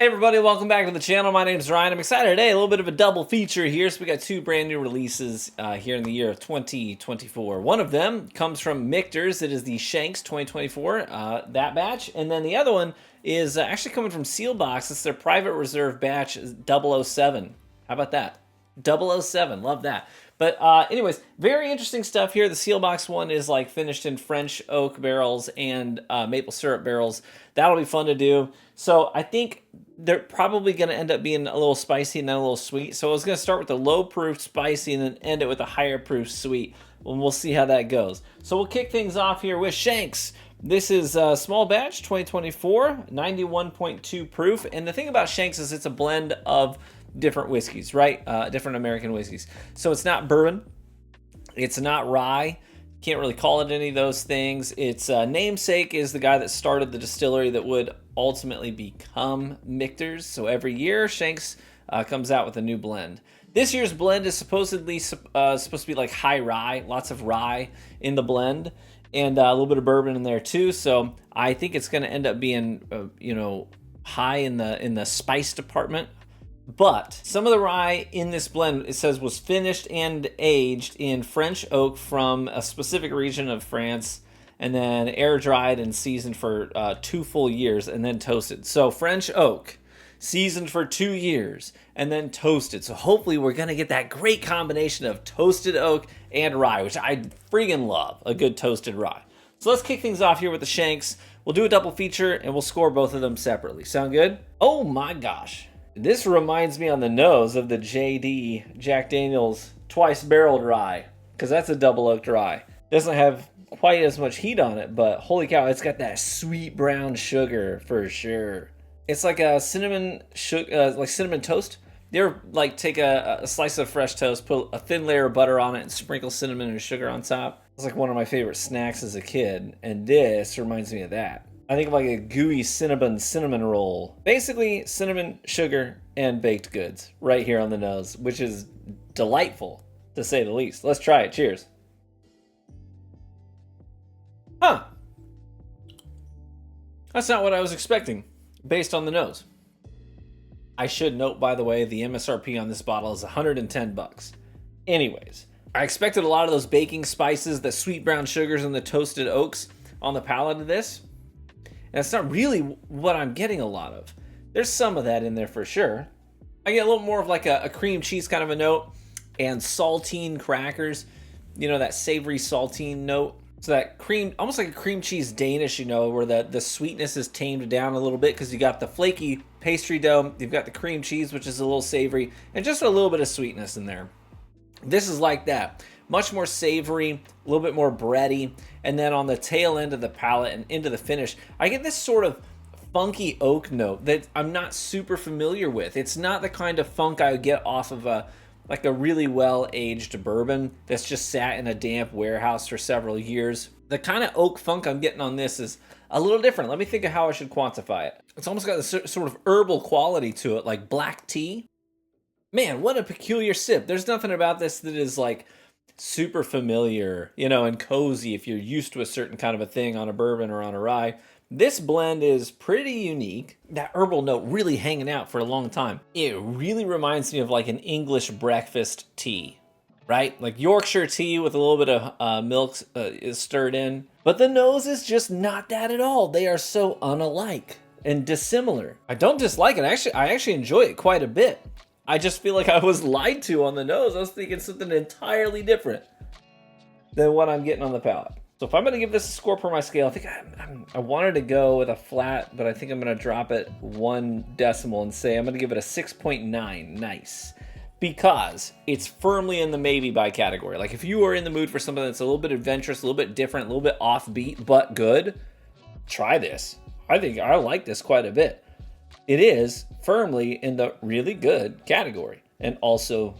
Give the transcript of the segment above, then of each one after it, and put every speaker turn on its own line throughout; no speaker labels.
Hey everybody, welcome back to the channel. My name's Ryan. I'm excited today. A little bit of a double feature here. So we got two brand new releases here in the year of 2024. One of them comes from Michter's. It is the Shenks 2024, that batch. And then the other one is actually coming from Seelbach. It's their private reserve batch 007. How about that? 007, love that. But anyways, very interesting stuff here. The Seelbach one is like finished in French oak barrels and maple syrup barrels. That'll be fun to do. So I think they're probably going to end up being a little spicy and then a little sweet. So I was going to start with the low proof spicy and then end it with a higher proof sweet. And we'll see how that goes. So we'll kick things off here with Shanks. This is a small batch, 2024, 91.2 proof. And the thing about Shanks is it's a blend of different whiskeys, right? Different American whiskeys. So it's not bourbon. It's not rye. Can't really call it any of those things. Its namesake is the guy that started the distillery that would ultimately become Michter's. So every year, Shanks comes out with a new blend. This year's blend is supposedly supposed to be like high rye, lots of rye in the blend, and a little bit of bourbon in there too. So I think it's going to end up being, high in the spice department. But some of the rye in this blend, it says, was finished and aged in French oak from a specific region of France, and then air dried and seasoned for 2 full years, and then toasted. So French oak, seasoned for 2 years, and then toasted. So hopefully we're gonna get that great combination of toasted oak and rye, which I friggin' love, a good toasted rye. So let's kick things off here with the Shanks. We'll do a double feature, and we'll score both of them separately. Sound good? Oh my gosh. This reminds me on the nose of the JD, Jack Daniel's twice barreled rye, because that's a double oaked rye. Doesn't have quite as much heat on it, but holy cow, it's got that sweet brown sugar for sure. It's like a cinnamon like cinnamon toast. You ever like take a slice of fresh toast, put a thin layer of butter on it, and sprinkle cinnamon and sugar on top? It's like one of my favorite snacks as a kid, and this reminds me of that. I think of like a gooey cinnamon roll. Basically, cinnamon, sugar, and baked goods right here on the nose, which is delightful, to say the least. Let's try it. Cheers. Huh. That's not what I was expecting, based on the nose. I should note, by the way, the MSRP on this bottle is 110 bucks. Anyways, I expected a lot of those baking spices, the sweet brown sugars, and the toasted oaks on the palate of this. And it's not really what I'm getting a lot of. There's some of that in there for sure. I get a little more of like a cream cheese kind of a note and saltine crackers. You know, that savory saltine note. So that cream, almost like a cream cheese Danish, where the sweetness is tamed down a little bit because you got the flaky pastry dough, you've got the cream cheese, which is a little savory, and just a little bit of sweetness in there. This is like that. Much more savory, a little bit more bready, and then on the tail end of the palate and into the finish, I get this sort of funky oak note that I'm not super familiar with. It's not the kind of funk I would get off of a really well-aged bourbon that's just sat in a damp warehouse for several years. The kind of oak funk I'm getting on this is a little different. Let me think of how I should quantify it. It's almost got this sort of herbal quality to it, like black tea. Man, what a peculiar sip. There's nothing about this that is like super familiar, and cozy if you're used to a certain kind of a thing on a bourbon or on a rye. This blend is pretty unique. That herbal note really hanging out for a long time. It really reminds me of like an English breakfast tea, right? Like Yorkshire tea with a little bit of milk is stirred in. But the nose is just not that at all. They are so unalike and dissimilar. I don't dislike it. I actually enjoy it quite a bit. I just feel like I was lied to on the nose. I was thinking something entirely different than what I'm getting on the palate. So if I'm going to give this a score per my scale, I think I wanted to go with a flat, but I think I'm going to drop it 1 decimal and say I'm going to give it a 6.9. Nice. Because it's firmly in the maybe buy category. Like if you are in the mood for something that's a little bit adventurous, a little bit different, a little bit offbeat, but good, try this. I think I like this quite a bit. It is firmly in the really good category and also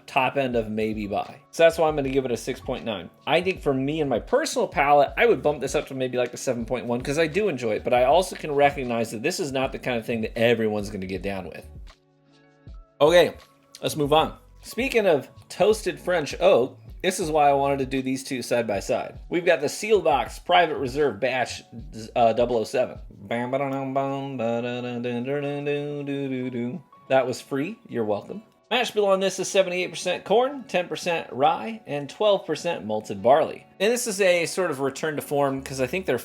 top end of maybe buy. So that's why I'm going to give it a 6.9. I think for me and my personal palate, I would bump this up to maybe like a 7.1 because I do enjoy it, but I also can recognize that this is not the kind of thing that everyone's going to get down with. Okay, let's move on. Speaking of toasted French oak, this is why I wanted to do these two side by side. We've got the Seelbach Private Reserve Batch 007. That was free. You're welcome. Mash bill on this is 78% corn, 10% rye, and 12% malted barley. And this is a sort of return to form because I think their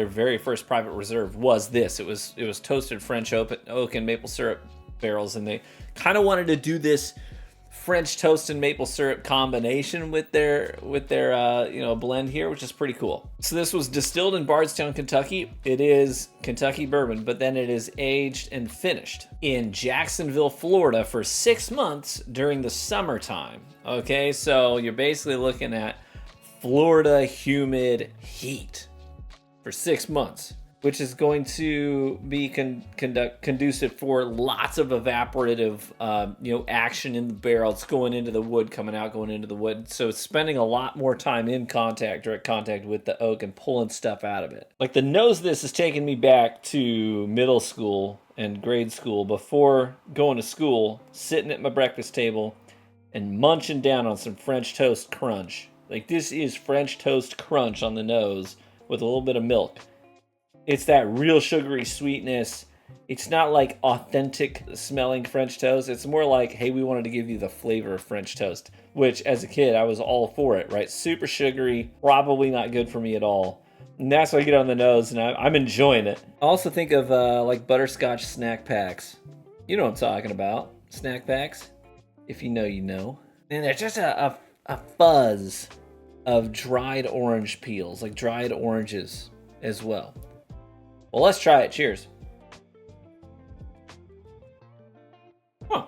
very first private reserve was this. It was toasted French oak and maple syrup barrels, and they kind of wanted to do this French toast and maple syrup combination with their blend here, which is pretty cool. So this was distilled in Bardstown, Kentucky. It is Kentucky bourbon, but then it is aged and finished in Jacksonville, Florida for 6 months during the summertime. Okay, so you're basically looking at Florida humid heat for 6 months, which is going to be conducive for lots of evaporative, action in the barrel. It's going into the wood, coming out, going into the wood. So it's spending a lot more time in direct contact with the oak and pulling stuff out of it. Like the nose of this is taking me back to middle school and grade school before going to school, sitting at my breakfast table and munching down on some French toast crunch. Like this is French toast crunch on the nose with a little bit of milk. It's that real sugary sweetness. It's not like authentic smelling French toast. It's more like, hey, we wanted to give you the flavor of French toast, which as a kid, I was all for it, right? Super sugary, probably not good for me at all. And that's what I get on the nose, and I'm enjoying it. I also think of like butterscotch snack packs. You know what I'm talking about. Snack packs. If you know, you know. And there's just a fuzz of dried orange peels, like dried oranges as well. Well, let's try it. Cheers. Huh.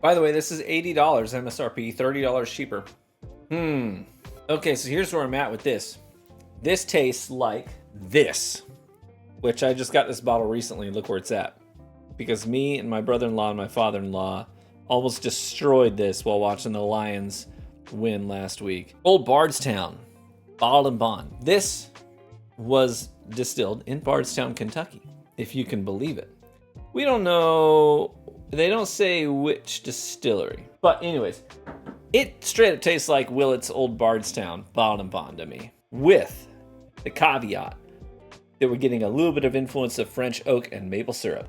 By the way, this is $80 MSRP, $30 cheaper. Okay, so here's where I'm at with this. This tastes like this, which I just got this bottle recently. Look where it's at. Because me and my brother-in-law and my father-in-law almost destroyed this while watching the Lions win last week. Old Bardstown, bottled and bond. This was distilled in Bardstown, Kentucky, if you can believe it. We don't know, they don't say which distillery. But anyways, it straight up tastes like Willett's Old Bardstown bottled and bond to me, with the caveat that we're getting a little bit of influence of French oak and maple syrup.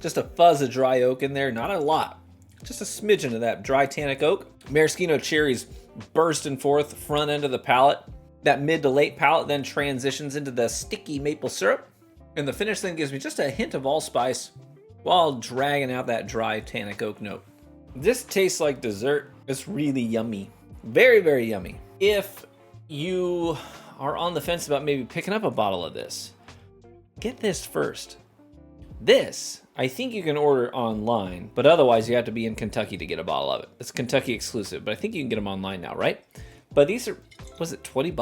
Just a fuzz of dry oak in there, not a lot. Just a smidgen of that dry tannic oak. Maraschino cherries bursting forth front end of the palate. That mid to late palate then transitions into the sticky maple syrup. And the finish then gives me just a hint of allspice while dragging out that dry tannic oak note. This tastes like dessert. It's really yummy. Very, very yummy. If you are on the fence about maybe picking up a bottle of this, get this first. This, I think you can order online, but otherwise you have to be in Kentucky to get a bottle of it. It's Kentucky exclusive, but I think you can get them online now, right? But these are, was it $20?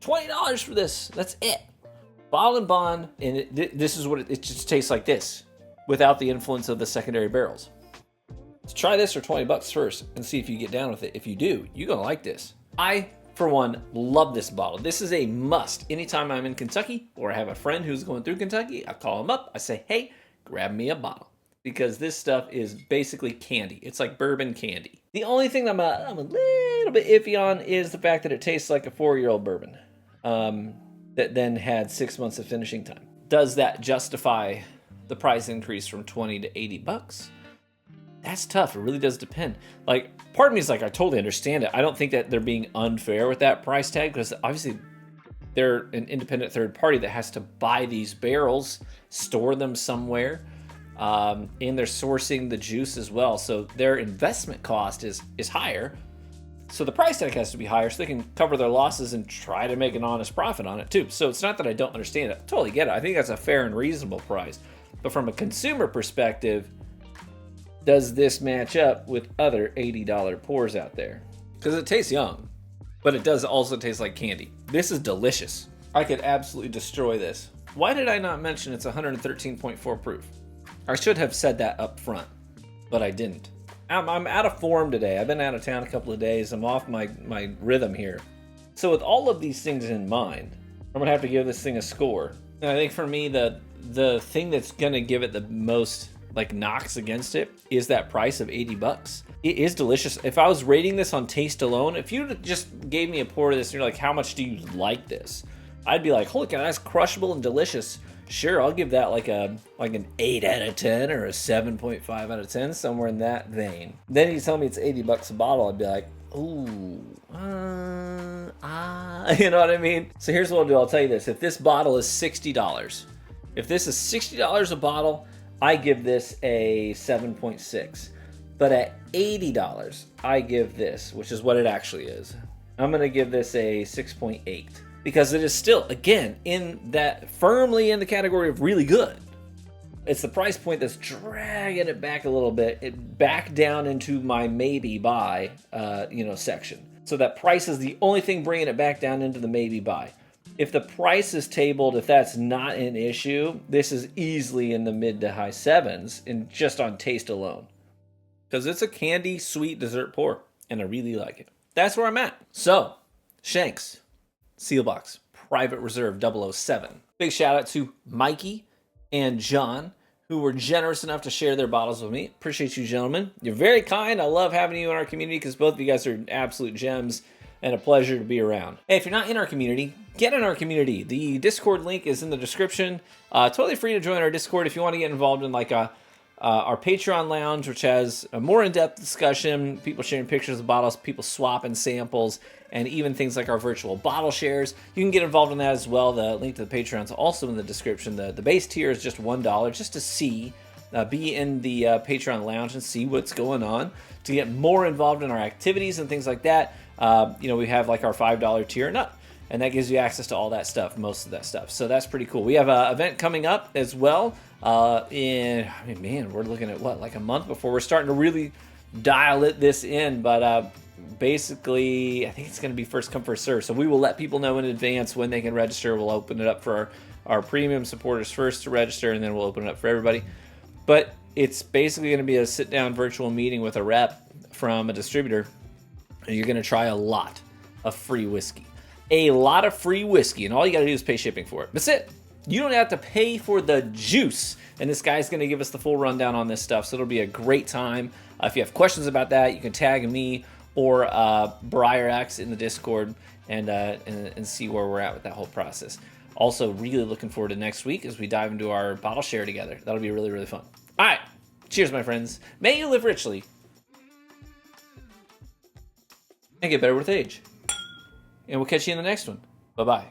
$20 for this. That's it. Bottle and bond, and this is what it just tastes like this, without the influence of the secondary barrels. So try this for $20 first and see if you get down with it. If you do, you're gonna like this. I, for one, love this bottle. This is a must. Anytime I'm in Kentucky or I have a friend who's going through Kentucky, I call him up. I say, hey, grab me a bottle. Because this stuff is basically candy. It's like bourbon candy. The only thing I'm a little bit iffy on is the fact that it tastes like a 4-year-old bourbon that then had 6 months of finishing time. Does that justify the price increase from $20 to $80? That's tough. It really does depend. Like, part of me is like, I totally understand it. I don't think that they're being unfair with that price tag because obviously they're an independent third party that has to buy these barrels, store them somewhere. And they're sourcing the juice as well. So their investment cost is higher. So the price tag has to be higher so they can cover their losses and try to make an honest profit on it too. So it's not that I don't understand it. I totally get it. I think that's a fair and reasonable price. But from a consumer perspective, does this match up with other $80 pours out there? Because it tastes young, but it does also taste like candy. This is delicious. I could absolutely destroy this. Why did I not mention it's 113.4 proof? I should have said that up front, but I didn't. I'm out of form today. I've been out of town a couple of days. I'm off my rhythm here. So with all of these things in mind, I'm going to have to give this thing a score. And I think for me, the thing that's going to give it the most like knocks against it is that price of $80. It is delicious. If I was rating this on taste alone, if you just gave me a pour of this and you're like, how much do you like this? I'd be like, holy cow, that's crushable and delicious. Sure, I'll give that like an 8 out of 10 or a 7.5 out of 10, somewhere in that vein. Then you tell me it's $80 a bottle, I'd be like, ooh, you know what I mean? So here's what I'll do. I'll tell you this. If this bottle is $60, if this is $60 a bottle, I give this a 7.6. But at $80, I give this, which is what it actually is, I'm going to give this a 6.8. Because it is still, again, firmly in the category of really good. It's the price point that's dragging it back a little bit. It back down into my maybe buy, section. So that price is the only thing bringing it back down into the maybe buy. If the price is tabled, if that's not an issue, this is easily in the mid to high sevens, and just on taste alone. Because it's a candy sweet dessert pour, and I really like it. That's where I'm at. So, Shenk's Seelbach Private Reserve 007. Big shout out to Mikey and John, who were generous enough to share their bottles with me. Appreciate you, gentlemen. You're very kind. I love having you in our community because both of you guys are absolute gems and a pleasure to be around. Hey, if you're not in our community, get in our community. The Discord link is in the description. Totally free to join our Discord if you want to get involved in like our Patreon lounge, which has a more in-depth discussion, people sharing pictures of bottles, people swapping samples, and even things like our virtual bottle shares. You can get involved in that as well. The link to the Patreon is also in the description. The base tier is just $1 just to see, be in the Patreon lounge and see what's going on. To get more involved in our activities and things like that, we have like our $5 tier and up. And that gives you access to all that stuff, most of that stuff. So that's pretty cool. We have an event coming up as well. We're looking at like a month before we're starting to really dial this in. But basically, I think it's going to be first come, first serve. So we will let people know in advance when they can register. We'll open it up for our premium supporters first to register, and then we'll open it up for everybody. But it's basically going to be a sit-down virtual meeting with a rep from a distributor. And you're going to try a lot of free whiskey. A lot of free whiskey, and all you got to do is pay shipping for it. That's it. You don't have to pay for the juice. And this guy's going to give us the full rundown on this stuff, so it'll be a great time. If you have questions about that, you can tag me or BriarX in the Discord and see where we're at with that whole process. Also, really looking forward to next week as we dive into our bottle share together. That'll be really, really fun. All right. Cheers, my friends. May you live richly and get better with age. And we'll catch you in the next one. Bye-bye.